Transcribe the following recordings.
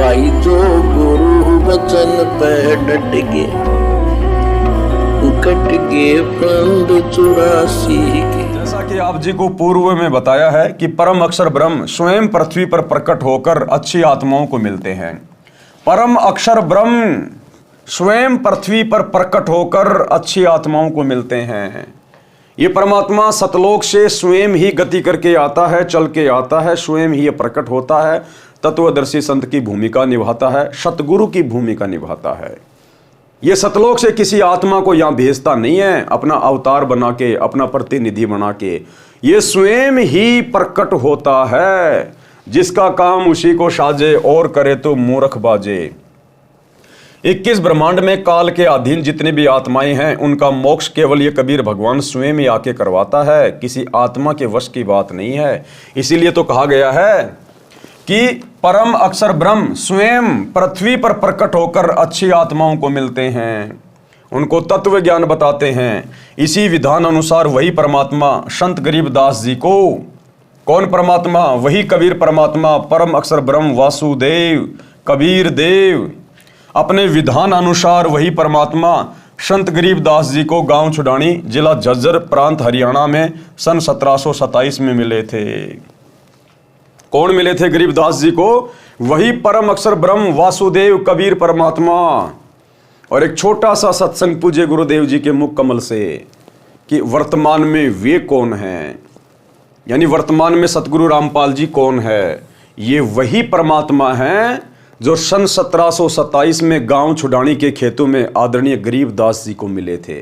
भाई जो गुरु वचन पे डट गए, कट गए फंद 84 के। जैसा कि आप जी को पूर्व में बताया है कि परम अक्षर ब्रह्म स्वयं पृथ्वी पर प्रकट होकर अच्छी आत्माओं को मिलते हैं। परम अक्षर ब्रह्म स्वयं पृथ्वी पर प्रकट होकर अच्छी आत्माओं को मिलते हैं। ये परमात्मा सतलोक से स्वयं ही गति करके आता है, चल के आता है, स्वयं ही ये प्रकट होता है, तत्वदर्शी संत की भूमिका निभाता है, सतगुरु की भूमिका निभाता है। ये सतलोक से किसी आत्मा को यहाँ भेजता नहीं है अपना अवतार बना के, अपना प्रतिनिधि बना के। ये स्वयं ही प्रकट होता है। जिसका काम उसी को साजे और करे तो मूर्ख बाजे। 21 ब्रह्मांड में काल के अधीन जितनी भी आत्माएं हैं उनका मोक्ष केवल ये कबीर भगवान स्वयं ही आके करवाता है, किसी आत्मा के वश की बात नहीं है। इसीलिए तो कहा गया है कि परम अक्षर ब्रह्म स्वयं पृथ्वी पर प्रकट होकर अच्छी आत्माओं को मिलते हैं, उनको तत्व ज्ञान बताते हैं। इसी विधान अनुसार वही परमात्मा संत गरीबदास जी को, कौन परमात्मा? वही कबीर परमात्मा, परम अक्षर ब्रह्म वासुदेव कबीर देव, अपने विधान अनुसार वही परमात्मा संत गरीबदास जी को गांव छुडानी, जिला झज्जर, प्रांत हरियाणा में सन 1727 में मिले थे। कौन मिले थे गरीबदास जी को? वही परम अक्षर ब्रह्म वासुदेव कबीर परमात्मा। और एक छोटा सा सत्संग पूज्य गुरुदेव जी के मुख कमल से कि वर्तमान में वे कौन हैं, यानी वर्तमान में सतगुरु रामपाल जी कौन है? ये वही परमात्मा हैं जो सन 1727 में गांव छुडानी के खेतों में आदरणीय गरीबदास जी को मिले थे।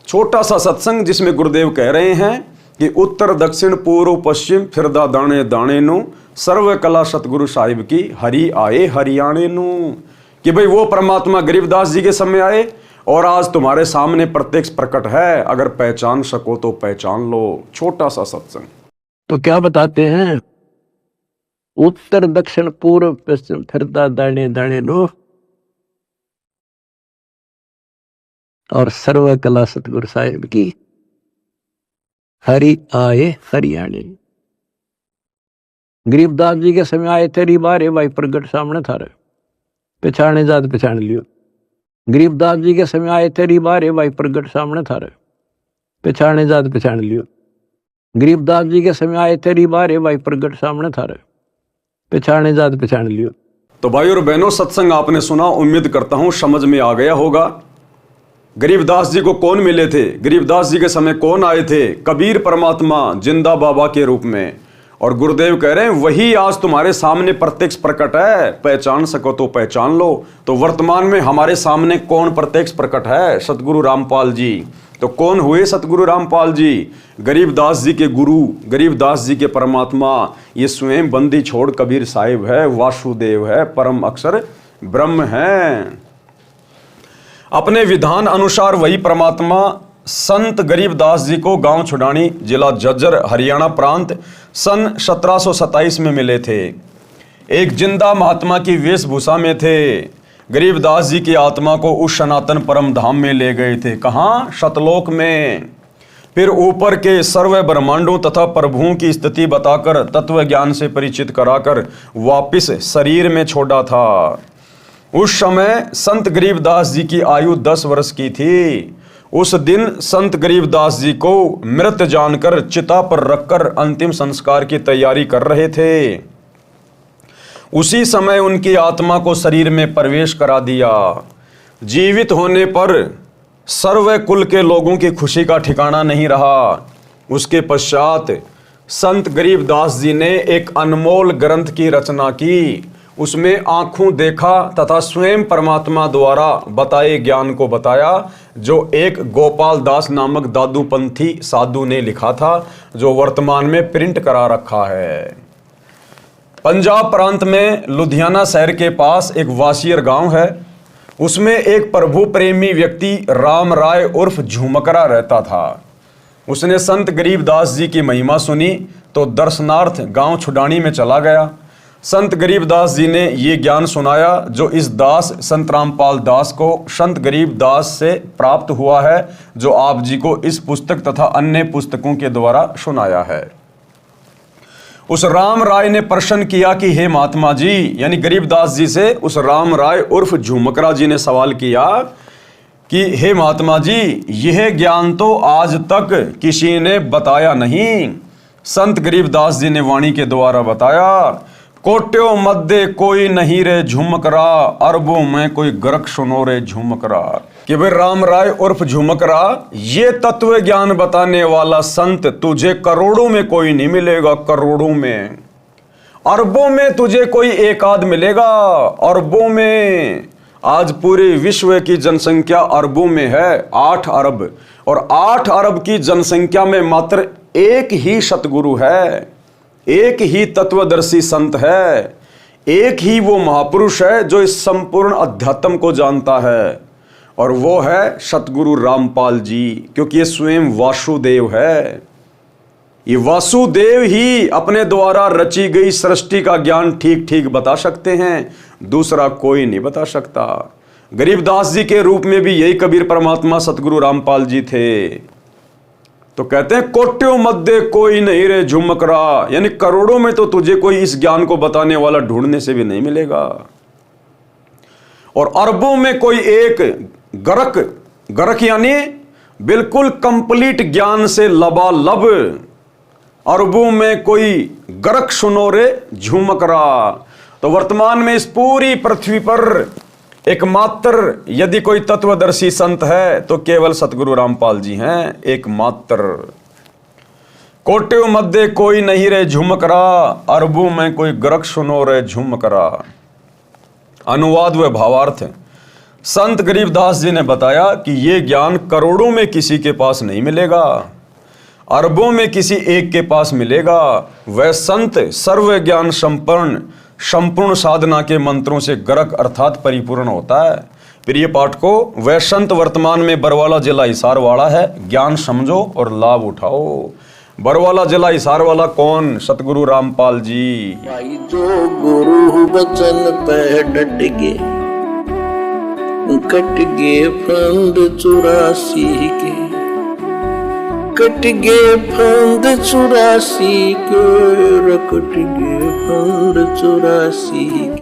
छोटा सा सत्संग जिसमें गुरुदेव कह रहे हैं कि उत्तर दक्षिण पूर्व पश्चिम फिरदा दाने दाने नु, सर्व कला सतगुरु साहिब की हरि आए हरियाणे नु। कि भाई वो परमात्मा गरीबदास जी के समय आए और आज तुम्हारे सामने प्रत्यक्ष प्रकट है। अगर पहचान सको तो पहचान लो। छोटा सा सत्संग। तो क्या बताते हैं? उत्तर दक्षिण पूर्व पश्चिम फिरता दाने दाने नो, और सर्व कला सतगुरु साहिब की हरि आए हरियाणे। गरीबदास जी के समय आए थे रिबारे भाई प्रगट सामने था रे, पहचाने जात पहचान लियो। गरीबदास जी के समय आए थे रिबारे भाई प्रगट सामने था रे, पहचाने जात पहचान लियो। गरीबदास जी के समय आए थे रिबारे भाई प्रगट सामने था रे, पहचाने जात पहचान लियो। तो भाई और बहनों, सत्संग आपने सुना, उम्मीद करता हूं समझ में आ गया होगा। गरीबदास जी को कौन मिले थे? गरीबदास जी के समय कौन आए थे? कबीर परमात्मा जिंदा बाबा के रूप में। और गुरुदेव कह रहे हैं वही आज तुम्हारे सामने प्रत्यक्ष प्रकट है, पहचान सको तो पहचान लो। तो वर्तमान में हमारे सामने कौन प्रत्यक्ष प्रकट है? सतगुरु रामपाल जी। तो कौन हुए सतगुरु रामपाल जी? गरीबदास जी के गुरु, गरीबदास जी के परमात्मा। ये स्वयं बंदी छोड़ कबीर साहिब है, वासुदेव है, परम अक्षर ब्रह्म है। अपने विधान अनुसार वही परमात्मा संत गरीबदास जी को गांव छुडानी, जिला झज्जर, हरियाणा प्रांत सन 1727 में मिले थे। एक जिंदा महात्मा की वेशभूषा में थे। गरीबदास जी की आत्मा को उस सनातन परम धाम में ले गए थे। कहाँ? सतलोक में। फिर ऊपर के सर्व ब्रह्मांडों तथा प्रभुओं की स्थिति बताकर तत्व ज्ञान से परिचित कराकर वापिस शरीर में छोड़ा था। उस समय संत गरीबदास जी की आयु 10 वर्ष की थी। उस दिन संत गरीबदास जी को मृत जानकर चिता पर रखकर अंतिम संस्कार की तैयारी कर रहे थे। उसी समय उनकी आत्मा को शरीर में प्रवेश करा दिया। जीवित होने पर सर्व कुल के लोगों की खुशी का ठिकाना नहीं रहा। उसके पश्चात संत गरीबदास जी ने एक अनमोल ग्रंथ की रचना की। उसमें आंखों देखा तथा स्वयं परमात्मा द्वारा बताए ज्ञान को बताया, जो एक गोपाल दास नामक दादूपंथी साधु ने लिखा था, जो वर्तमान में प्रिंट करा रखा है। पंजाब प्रांत में लुधियाना शहर के पास एक वासियर गांव है। उसमें एक प्रभु प्रेमी व्यक्ति राम राय उर्फ झुमकरा रहता था। उसने संत गरीबदास जी की महिमा सुनी तो दर्शनार्थ गांव छुडानी में चला गया। संत गरीबदास जी ने ये ज्ञान सुनाया जो इस दास संत रामपाल दास को संत गरीबदास से प्राप्त हुआ है, जो आप जी को इस पुस्तक तथा अन्य पुस्तकों के द्वारा सुनाया है। उस राम राय ने प्रश्न किया कि हे महात्मा जी, यानी गरीबदास जी से उस राम राय उर्फ झुमकरा जी ने सवाल किया कि हे महात्मा जी, यह ज्ञान तो आज तक किसी ने बताया नहीं। संत गरीबदास जी ने वाणी के द्वारा बताया, कोट्यों मध्य कोई नहीं रे झुमकरा, अरबों में कोई गरक सुनो रे झुमकरा। कि भाई राम राय उर्फ झुमकरा, ये तत्व ज्ञान बताने वाला संत तुझे करोड़ों में कोई नहीं मिलेगा, करोड़ों में। अरबों में तुझे कोई एक आध मिलेगा, अरबों में। आज पूरे विश्व की जनसंख्या अरबों में है, 8 अरब, और 8 अरब की जनसंख्या में मात्र एक ही सतगुरु है, एक ही तत्वदर्शी संत है, एक ही वो महापुरुष है जो इस संपूर्ण अध्यात्म को जानता है, और वो है सतगुरु रामपाल जी। क्योंकि ये स्वयं वासुदेव है, ये वासुदेव ही अपने द्वारा रची गई सृष्टि का ज्ञान ठीक ठीक बता सकते हैं, दूसरा कोई नहीं बता सकता। गरीबदास जी के रूप में भी यही कबीर परमात्मा सतगुरु रामपाल जी थे। तो कहते हैं कोट्यों मध्य कोई नहीं रे झुमकरा, यानी करोड़ों में तो तुझे कोई इस ज्ञान को बताने वाला ढूंढने से भी नहीं मिलेगा, और अरबों में कोई एक गरक, गरक यानी बिल्कुल कंप्लीट ज्ञान से लबालब, अरबों में कोई गरक सुनो रे झुमकरा। तो वर्तमान में इस पूरी पृथ्वी पर एकमात्र यदि कोई तत्वदर्शी संत है तो केवल सतगुरु रामपाल जी हैं, एकमात्र। कोट्यों मध्य कोई नहीं रे झुमकरा, अरबों में कोई गरक सुनो रे झुमकरा। अनुवाद व भावार्थ। संत गरीबदास जी ने बताया कि ये ज्ञान करोड़ों में किसी के पास नहीं मिलेगा, अरबों में किसी एक के पास मिलेगा। वह संत सर्व ज्ञान संपन्न, संपूर्ण साधना के मंत्रों से गरक अर्थात परिपूर्ण होता है। प्रिय पाठकों, वह संत वर्तमान में बरवाला जिला हिसार वाला है। ज्ञान समझो और लाभ उठाओ। बरवाला जिला हिसार वाला कौन? सतगुरु रामपाल जी। भाई जो गुरु बचन पे डट गए, कट गए फंद 84 के, कट गए फंद 84 के, कट गए फंद 84 के।